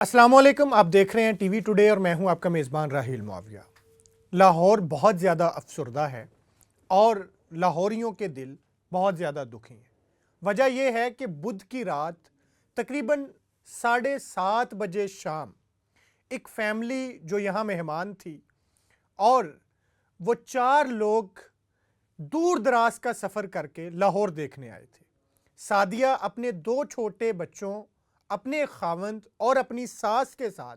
अस्सलाम वालेकुम। आप देख रहे हैं टीवी टुडे और मैं हूं आपका मेज़बान राहील मुआविया। लाहौर बहुत ज़्यादा अफसरदा है और लाहौरियों के दिल बहुत ज़्यादा दुखी हैं। वजह यह है कि बुध की रात तकरीबन 7:30 बजे शाम एक फैमिली जो यहाँ मेहमान थी और वो 4 लोग दूर दराज का सफ़र करके लाहौर देखने आए थे। सादिया अपने 2 छोटे बच्चों, अपने खावंद और अपनी सास के साथ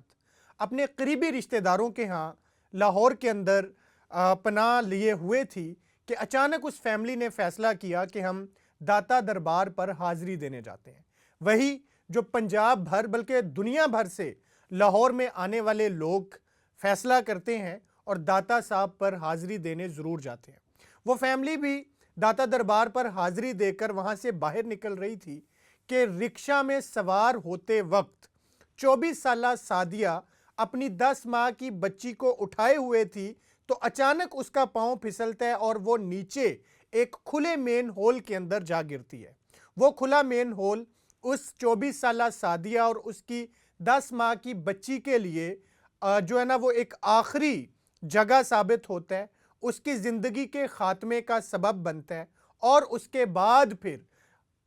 अपने करीबी रिश्तेदारों के यहाँ लाहौर के अंदर पनाह लिए हुए थी कि अचानक उस फैमिली ने फ़ैसला किया कि हम दाता दरबार पर हाज़िरी देने जाते हैं। वही जो पंजाब भर बल्कि दुनिया भर से लाहौर में आने वाले लोग फ़ैसला करते हैं और दाता साहब पर हाज़िरी देने ज़रूर जाते हैं। वो फैमिली भी दाता दरबार पर हाज़िरी देकर वहाँ से बाहर निकल रही थी कि रिक्शा में सवार होते वक्त 24 साला सादिया अपनी 10 माह की बच्ची को उठाए हुए थी तो अचानक उसका पांव फिसलता है और वो नीचे एक खुले मेन होल के अंदर जा गिरती है। वो खुला मेन होल उस 24 साला सादिया और उसकी 10 माह की बच्ची के लिए जो है ना वो एक आखिरी जगह साबित होता है, उसकी ज़िंदगी के ख़ात्मे का सबब बनता है और उसके बाद फिर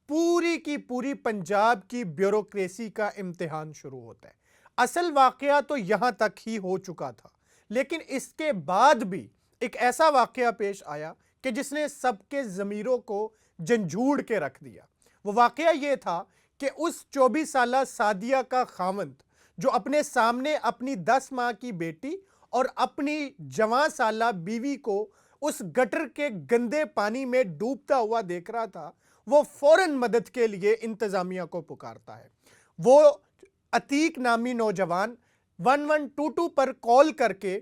पूरी की पूरी पंजाब की ब्यूरोक्रेसी का इम्तिहान शुरू होता है। असल वाक़या तो यहाँ तक ही हो चुका था, लेकिन इसके बाद भी एक ऐसा वाक़या पेश आया कि जिसने सबके ज़मीरों को झंझोड़ के रख दिया। वो वाक़या ये था कि उस 24 साला सादिया का खावंद जो अपने सामने अपनी 10 माह की बेटी और अपनी जवां साला बीवी को उस गटर के गंदे पानी में डूबता हुआ देख रहा था, वो फौरन मदद के लिए इंतज़ामिया को पुकारता है। वो अतीक नामी नौजवान 1122 पर कॉल करके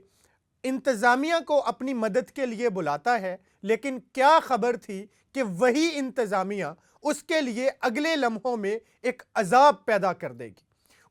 इंतज़ामिया को अपनी मदद के लिए बुलाता है, लेकिन क्या खबर थी कि वही इंतज़ामिया उसके लिए अगले लम्हों में एक अजाब पैदा कर देगी।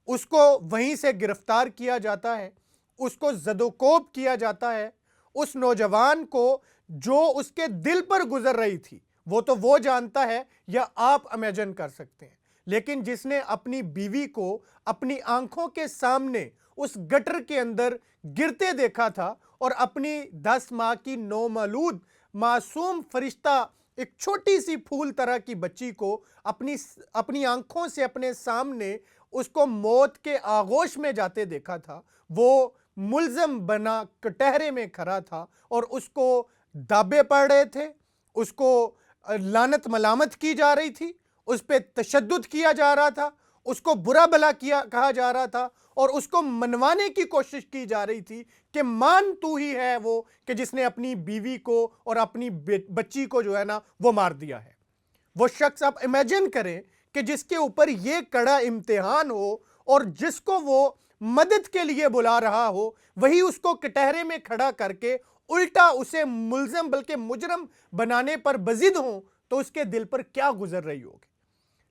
उसको वहीं से गिरफ्तार किया जाता है, उसको ज़दोकोब किया जाता है। उस नौजवान को जो उसके दिल पर गुजर रही थी वो तो वो जानता है या आप इमेजिन कर सकते हैं, लेकिन जिसने अपनी बीवी को अपनी आंखों के सामने उस गटर के अंदर गिरते देखा था और अपनी 10 माह की नौमौलूद मासूम फरिश्ता एक छोटी सी फूल तरह की बच्ची को अपनी आंखों से अपने सामने उसको मौत के आगोश में जाते देखा था, वो मुल्ज़म बना कटहरे में खड़ा था और उसको दाबे पड़ रहे थे, उसको लानत मलामत की जा रही थी, उस पर तशद्दुद किया जा रहा था, उसको बुरा भला कहा जा रहा था और उसको मनवाने की कोशिश की जा रही थी कि मान तू ही है वो कि जिसने अपनी बीवी को और अपनी बच्ची को जो है ना वो मार दिया है। वो शख्स आप इमेजिन करें कि जिसके ऊपर ये कड़ा इम्तिहान हो और जिसको वो मदद के लिए बुला रहा हो, वही उसको कटहरे में खड़ा करके उल्टा उसे मुल्ज़म बल्कि मुजरम बनाने पर बजिद हो, तो उसके दिल पर क्या गुजर रही होगी।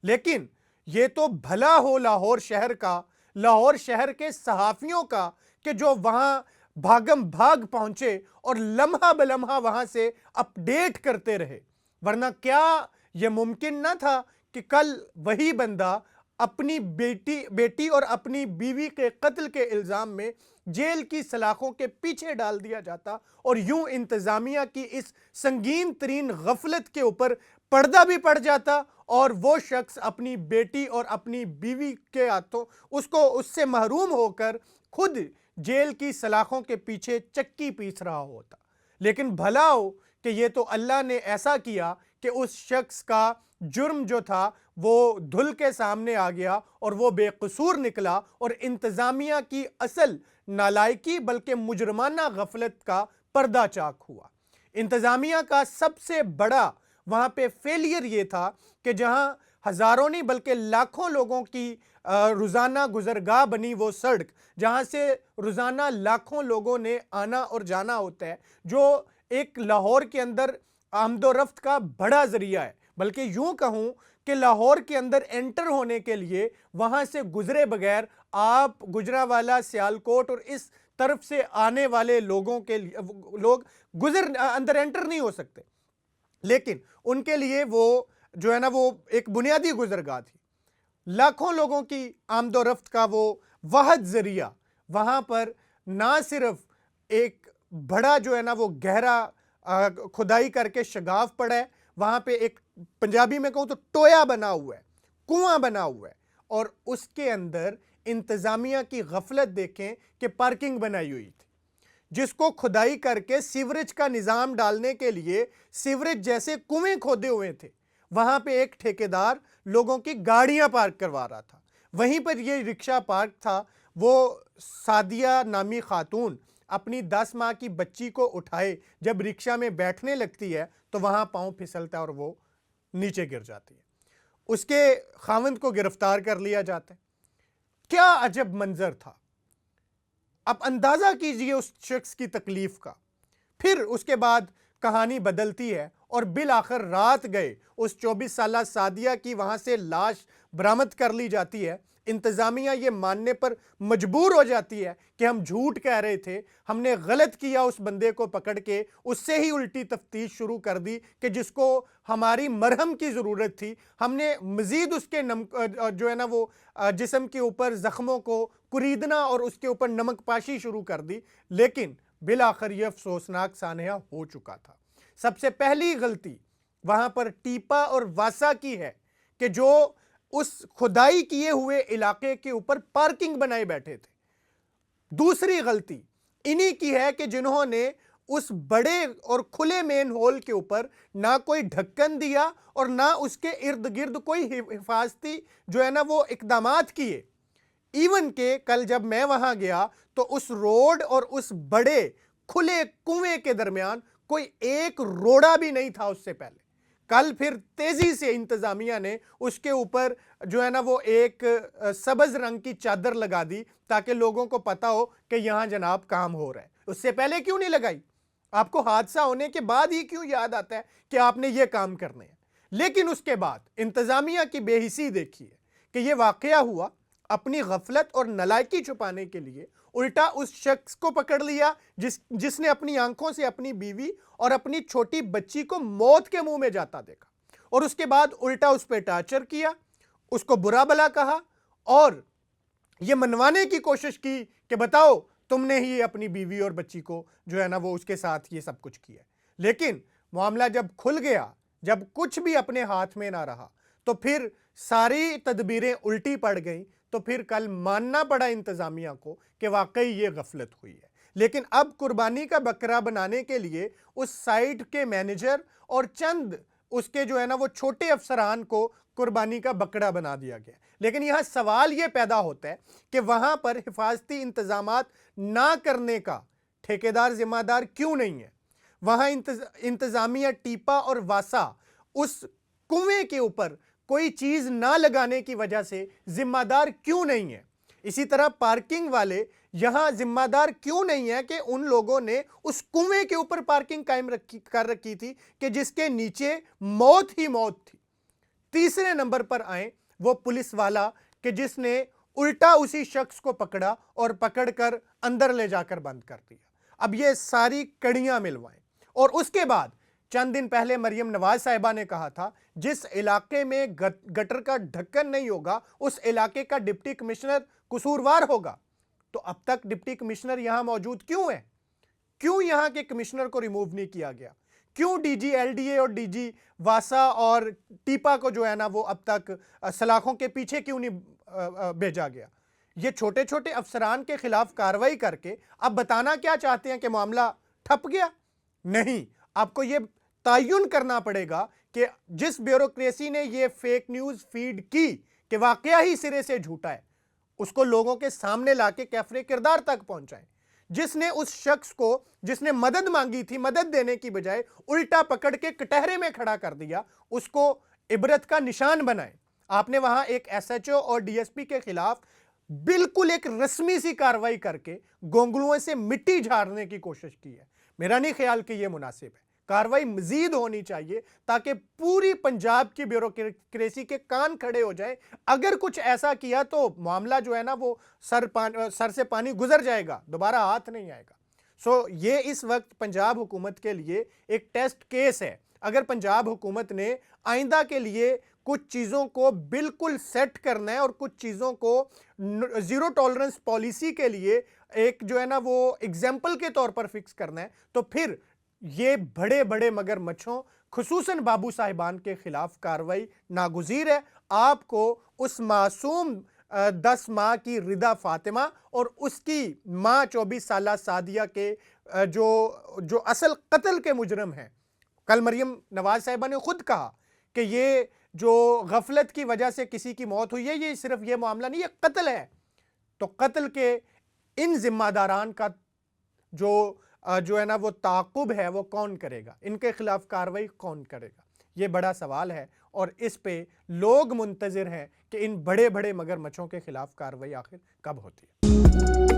लेकिन ये तो भला हो लाहौर शहर का, लाहौर शहर के सहाफ़ियों का कि जो वहाँ भागम भाग पहुँचे और लम्हा बलम्हा वहाँ से अपडेट करते रहे, वरना क्या यह मुमकिन ना था कि कल वही बंदा अपनी बेटी और अपनी बीवी के कत्ल के इल्ज़ाम में जेल की सलाखों के पीछे डाल दिया जाता और यूं इंतज़ामिया की इस संगीन तरीन गफलत के ऊपर पर्दा भी पड़ जाता और वो शख्स अपनी बेटी और अपनी बीवी के हाथों उससे महरूम होकर खुद जेल की सलाखों के पीछे चक्की पीस रहा होता। लेकिन भला हो कि ये तो अल्लाह ने ऐसा किया कि उस शख्स का जुर्म जो था वो धुल के सामने आ गया और वो बेकसूर निकला और इंतज़ामिया की असल नालायकी बल्कि मुजरमाना गफलत का पर्दा चाक हुआ। इंतज़ामिया का सबसे बड़ा वहाँ पे फेलियर ये था कि जहाँ हज़ारों नहीं बल्कि लाखों लोगों की रोज़ाना गुजरगाह बनी वो सड़क, जहाँ से रोज़ाना लाखों लोगों ने आना और जाना होता है, जो एक लाहौर के अंदर आमदोरफ्त का बड़ा ज़रिया है, बल्कि यूँ कहूँ कि लाहौर के अंदर एंटर होने के लिए वहाँ से गुजरे बगैर आप गुजरावाला, सियालकोट और इस तरफ से आने वाले लोगों के लिए लोग अंदर एंटर नहीं हो सकते। लेकिन उनके लिए वो जो है ना वो एक बुनियादी गुजरगाह थी। लाखों लोगों की आमदोरफ्त का वो واحد ذریعہ وہاں پر نہ صرف ایک بڑا جو ہے نا وہ گہرا کھدائی کر کے شگاف پڑا ہے، وہاں پہ ایک پنجابی میں کہوں تو ٹویا بنا ہوا ہے، کنواں بنا ہوا ہے، اور اس کے اندر انتظامیہ کی غفلت دیکھیں کہ پارکنگ بنائی ہوئی تھی، جس کو کھدائی کر کے سیوریج کا نظام ڈالنے کے لیے سیوریج جیسے کنویں کھودے ہوئے تھے، وہاں پہ ایک ٹھیکیدار لوگوں کی گاڑیاں پارک کروا رہا تھا، وہیں پر یہ رکشہ پارک تھا۔ وہ سعدیہ نامی خاتون اپنی 10 ماہ کی بچی کو اٹھائے جب رکشہ میں بیٹھنے لگتی ہے تو وہاں پاؤں پھسلتا ہے اور وہ نیچے گر جاتی ہے، اس کے خاوند کو گرفتار کر لیا جاتا ہے۔ کیا عجب منظر تھا، اب اندازہ کیجئے اس شخص کی تکلیف کا۔ پھر اس کے بعد کہانی بدلتی ہے اور بالآخر رات گئے اس 24 سالہ سعدیہ کی وہاں سے لاش برآمد کر لی جاتی ہے۔ انتظامیہ یہ ماننے پر مجبور ہو جاتی ہے کہ ہم جھوٹ کہہ رہے تھے، ہم نے غلط کیا اس بندے کو پکڑ کے، اس سے ہی الٹی تفتیش شروع کر دی کہ جس کو ہماری مرہم کی ضرورت تھی، ہم نے مزید اس کے جو ہے نا وہ جسم کے اوپر زخموں کو کریدنا اور اس کے اوپر نمک پاشی شروع کر دی۔ لیکن بالآخر یہ افسوسناک سانحہ ہو چکا تھا۔ سب سے پہلی غلطی وہاں پر ٹیپا اور واسا کی ہے کہ جو اس کھدائی کیے ہوئے علاقے کے اوپر پارکنگ بنائے بیٹھے تھے۔ دوسری غلطی انہی کی ہے کہ جنہوں نے اس بڑے اور کھلے مین ہول کے اوپر نہ کوئی ڈھکن دیا اور نہ اس کے ارد گرد کوئی حفاظتی جو ہے نا وہ اقدامات کیے۔ ایون کہ کل جب میں وہاں گیا تو اس روڈ اور اس بڑے کھلے کنویں کے درمیان کوئی ایک روڑا بھی نہیں تھا اس سے پہلے۔ کل پھر تیزی سے انتظامیہ نے اس کے اوپر جو ہے نا وہ ایک سبز رنگ کی چادر لگا دی تاکہ لوگوں کو پتا ہو کہ یہاں جناب کام ہو رہا ہے۔ اس سے پہلے کیوں نہیں لگائی؟ آپ کو حادثہ ہونے کے بعد ہی کیوں یاد آتا ہے کہ آپ نے یہ کام کرنے ہیں؟ لیکن اس کے بعد انتظامیہ کی بے حسی دیکھیے کہ یہ واقعہ ہوا، اپنی غفلت اور نالائکی چھپانے کے لیے الٹا اس شخص کو پکڑ لیا جس نے اپنی آنکھوں سے اپنی بیوی اور اپنی چھوٹی بچی کو موت کے منہ میں جاتا دیکھا، اور اس کے بعد الٹا اس پہ ٹارچر کیا، اس کو برا بلا کہا اور یہ منوانے کی کوشش کی کہ بتاؤ تم نے ہی اپنی بیوی اور بچی کو جو ہے نا وہ اس کے ساتھ یہ سب کچھ کیا۔ لیکن معاملہ جب کھل گیا، جب کچھ بھی اپنے ہاتھ میں نہ رہا، تو پھر ساری تدبیریں الٹی پڑ گئیں، تو پھر کل ماننا پڑا انتظامیہ کو کہ واقعی یہ غفلت ہوئی ہے۔ لیکن اب قربانی کا بکرا بنانے کے لیے اس سائٹ کے مینیجر اور چند اس کے جو ہے نا وہ چھوٹے افسران کو قربانی کا بکرا بنا دیا گیا۔ لیکن یہاں سوال یہ پیدا ہوتا ہے کہ وہاں پر حفاظتی انتظامات نہ کرنے کا ٹھیکیدار ذمہ دار کیوں نہیں ہے؟ وہاں انتظامیہ ٹیپا اور واسا اس کنویں کے اوپر کوئی چیز نہ لگانے کی وجہ سے ذمہ دار کیوں نہیں ہے؟ اسی طرح پارکنگ والے یہاں ذمہ دار کیوں نہیں ہے کہ ان لوگوں نے اس کنویں کے اوپر پارکنگ قائم کر رکھی تھی کہ جس کے نیچے موت ہی موت تھی؟ تیسرے نمبر پر آئیں وہ پولیس والا کہ جس نے الٹا اسی شخص کو پکڑا اور پکڑ کر اندر لے جا کر بند کر دیا۔ اب یہ ساری کڑیاں ملوائیں، اور اس کے بعد چند دن پہلے مریم نواز صاحبہ نے کہا تھا جس علاقے میں گٹر کا ڈھکن نہیں ہوگا اس علاقے کا ڈپٹی کمشنر قصوروار ہوگا۔ تو اب تک ڈپٹی کمشنر یہاں موجود کیوں ہے؟ کیوں یہاں کے کمشنر کو ریموو نہیں کیا گیا؟ کیوں D G L D A اور ڈی جی واسا اور ٹیپا کو جو ہے نا وہ اب تک سلاخوں کے پیچھے کیوں نہیں بھیجا گیا؟ یہ چھوٹے چھوٹے افسران کے خلاف کارروائی کر کے اب بتانا کیا چاہتے ہیں کہ معاملہ ٹھپ گیا؟ نہیں، آپ کو یہ تعین کرنا پڑے گا کہ جس بیوروکریسی نے یہ فیک نیوز فیڈ کی کہ واقعہ ہی سرے سے جھوٹا ہے، اس کو لوگوں کے سامنے لا کے کیفر کردار تک پہنچائیں۔ جس نے اس شخص کو جس نے مدد مانگی تھی، مدد دینے کی بجائے الٹا پکڑ کے کٹہرے میں کھڑا کر دیا، اس کو عبرت کا نشان بنائیں۔ آپ نے وہاں ایک ایس ایچ او اور ڈی ایس پی کے خلاف بالکل ایک رسمی سی کارروائی کر کے گونگلوؤں سے مٹی جھاڑنے کی کوشش کی ہے۔ میرا نہیں خیال کہ یہ مناسب ہے، کارروائی مزید ہونی چاہیے تاکہ پوری پنجاب کی بیوروکریسی کے کان کھڑے ہو جائیں۔ اگر کچھ ایسا کیا تو معاملہ جو ہے نا وہ سر سے پانی گزر جائے گا، دوبارہ ہاتھ نہیں آئے گا۔ یہ اس وقت پنجاب حکومت کے لیے ایک ٹیسٹ کیس ہے۔ اگر پنجاب حکومت نے آئندہ کے لیے कुछ चीज़ों को बिल्कुल सेट करना है और कुछ चीज़ों को ज़ीरो टॉलरेंस पॉलिसी के लिए एक जो है ना वो एग्जाम्पल के तौर पर फिक्स करना है, तो फिर ये बड़े बड़े मगरमच्छों खुसूसन बाबू साहिबान के खिलाफ कार्रवाई नागुज़ीर है। आपको उस मासूम 10 माह की रिदा फातिमा और उसकी माँ 24 साला सादिया के जो असल कत्ल के मुजरम हैं, कल मरियम नवाज साहिबा ने खुद कहा कि ये जो गफलत की वजह से किसी की मौत हुई है, ये सिर्फ ये मामला नहीं, ये कत्ल है। तो कत्ल के इन जिम्मेदारान का जो है ना वो ताक़ुब है वो कौन करेगा, इनके खिलाफ कार्रवाई कौन करेगा, ये बड़ा सवाल है। और इस पे लोग मुंतज़िर हैं कि इन बड़े बड़े मगरमच्छों के खिलाफ कार्रवाई आखिर कब होती है।